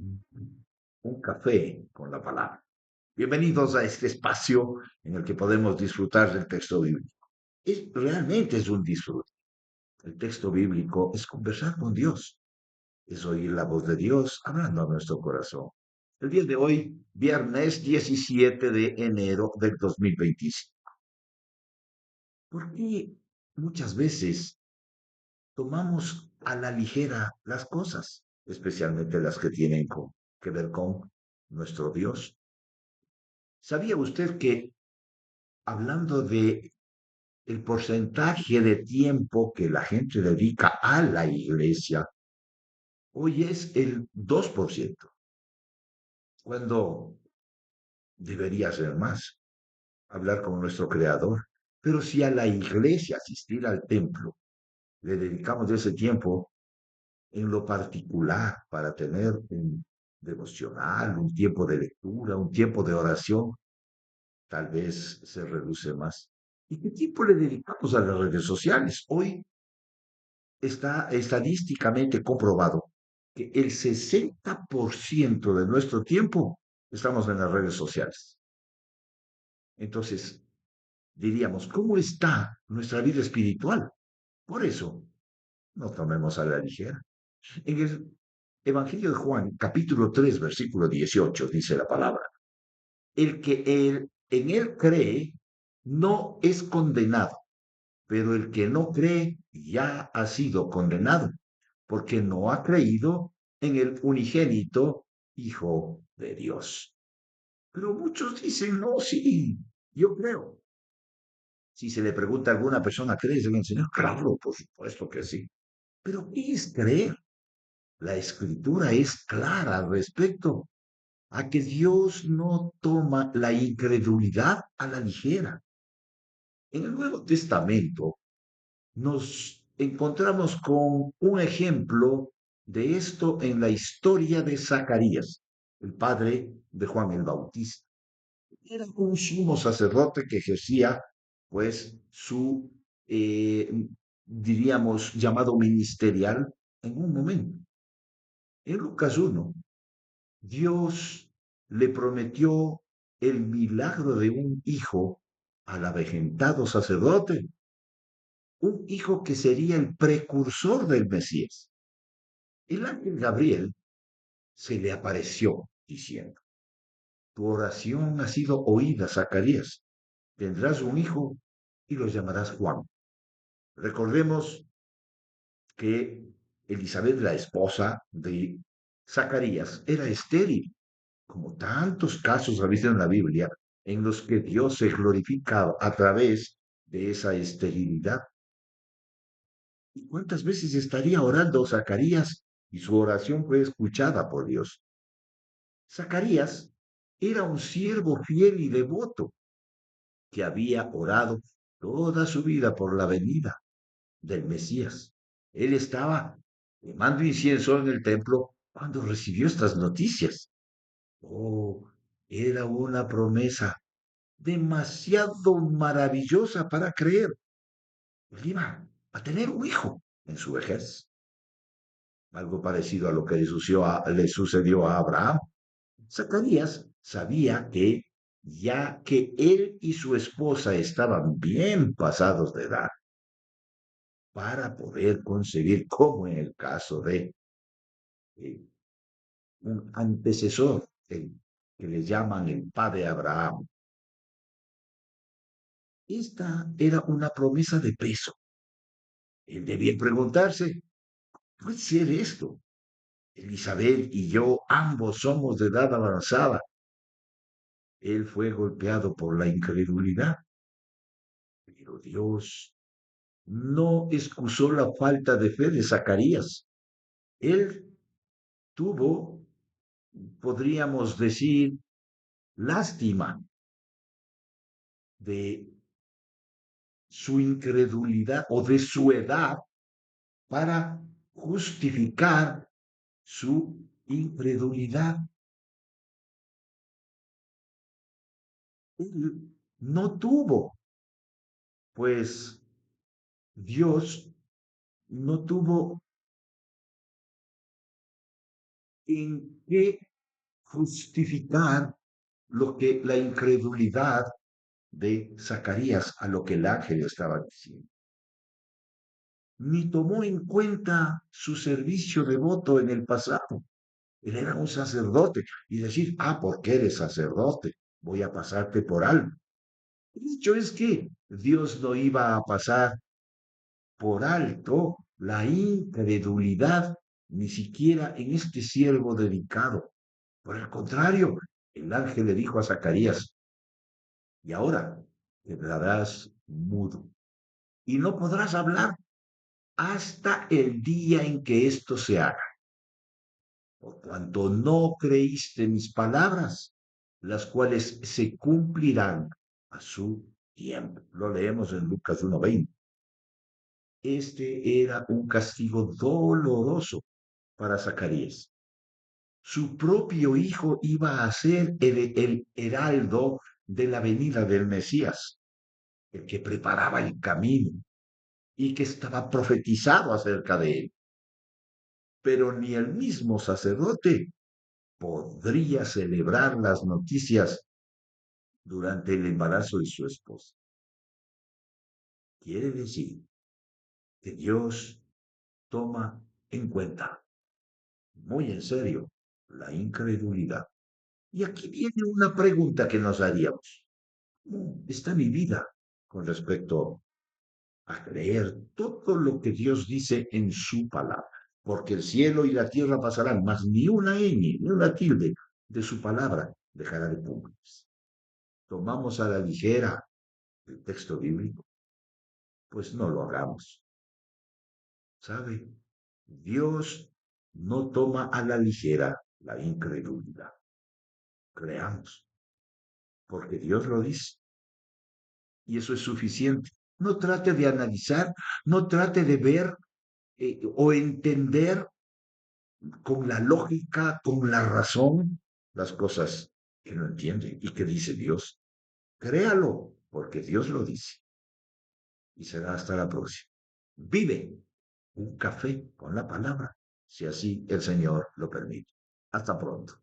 Un café con la palabra. Bienvenidos a este espacio en el que podemos disfrutar del texto bíblico. Realmente es un disfrute. El texto bíblico es conversar con Dios, es oír la voz de Dios hablando a nuestro corazón. El día de hoy, viernes 17 de enero del 2025. ¿Por qué muchas veces tomamos a la ligera las cosas, especialmente las que tienen que ver con nuestro Dios? ¿Sabía usted que hablando de el porcentaje de tiempo que la gente dedica a la iglesia, hoy es el 2%, cuando debería ser más, hablar con nuestro Creador? Pero si a la iglesia, asistir al templo, le dedicamos ese tiempo en lo particular para tener un devocional, un tiempo de lectura, un tiempo de oración, tal vez se reduce más. ¿Y qué tiempo le dedicamos a las redes sociales? Hoy está estadísticamente comprobado que el 60% de nuestro tiempo estamos en las redes sociales. Entonces, diríamos, ¿cómo está nuestra vida espiritual? Por eso, no tomemos a la ligera. En el Evangelio de Juan, capítulo 3, versículo 18, dice la palabra: en él cree no es condenado, pero el que no cree ya ha sido condenado, porque no ha creído en el unigénito Hijo de Dios. Pero muchos dicen, no, sí, yo creo. Si se le pregunta a alguna persona, ¿crees en el Señor? Claro, por supuesto que sí. Pero ¿qué es creer? La escritura es clara al respecto a que Dios no toma la incredulidad a la ligera. En el Nuevo Testamento nos encontramos con un ejemplo de esto en la historia de Zacarías, el padre de Juan el Bautista. Era un sumo sacerdote que ejercía, pues, su, diríamos, llamado ministerial en un momento. En Lucas 1, Dios le prometió el milagro de un hijo al avejentado sacerdote, un hijo que sería el precursor del Mesías. El ángel Gabriel se le apareció diciendo: tu oración ha sido oída, Zacarías. Tendrás un hijo y lo llamarás Juan. Recordemos que Elizabeth, la esposa de Zacarías, era estéril, como tantos casos ha visto en la Biblia, en los que Dios se glorifica a través de esa esterilidad. ¿Y cuántas veces estaría orando Zacarías y su oración fue escuchada por Dios? Zacarías era un siervo fiel y devoto que había orado toda su vida por la venida del Mesías. Él estaba quemando incienso en el templo cuando recibió estas noticias. Oh, era una promesa demasiado maravillosa para creer. Él iba a tener un hijo en su vejez. Algo parecido a lo que le sucedió a Abraham. Zacarías sabía que, ya que él y su esposa estaban bien pasados de edad para poder concebir, como en el caso de eh, un antecesor, que le llaman el padre Abraham, esta era una promesa de peso. Él debía preguntarse, ¿puede ser esto? Elizabeth y yo ambos somos de edad avanzada. Él fue golpeado por la incredulidad, pero Dios no excusó la falta de fe de Zacarías. Él tuvo, podríamos decir, lástima de su incredulidad o de su edad para justificar su incredulidad. Él no tuvo, pues Dios no tuvo en qué justificar lo que la incredulidad de Zacarías a lo que el ángel estaba diciendo. Ni tomó en cuenta su servicio devoto en el pasado. Él era un sacerdote y decir, porque eres sacerdote, voy a pasarte por algo. El hecho es que Dios no iba a pasar por alto la incredulidad, ni siquiera en este siervo dedicado. Por el contrario, el ángel le dijo a Zacarías, y ahora quedarás mudo y no podrás hablar hasta el día en que esto se haga, por cuanto no creíste mis palabras, las cuales se cumplirán a su tiempo. Lo leemos en Lucas 1:20. Este era un castigo doloroso para Zacarías. Su propio hijo iba a ser el heraldo de la venida del Mesías, el que preparaba el camino y que estaba profetizado acerca de él. Pero ni el mismo sacerdote podría celebrar las noticias durante el embarazo de su esposa. Quiere decir que Dios toma en cuenta, muy en serio, la incredulidad. Y aquí viene una pregunta que nos haríamos. ¿Cómo está mi vida con respecto a creer todo lo que Dios dice en su palabra? Porque el cielo y la tierra pasarán, mas ni una ñ, ni una tilde de su palabra dejará de cumplirse. Tomamos a la ligera el texto bíblico, pues no lo hagamos. ¿Sabe? Dios no toma a la ligera la incredulidad. Creamos, porque Dios lo dice. Y eso es suficiente. No trate de analizar, no trate de ver o entender con la lógica, con la razón, las cosas que no entiende y que dice Dios. Créalo, porque Dios lo dice. Y será hasta la próxima. Vive un café con la palabra, si así el Señor lo permite. Hasta pronto.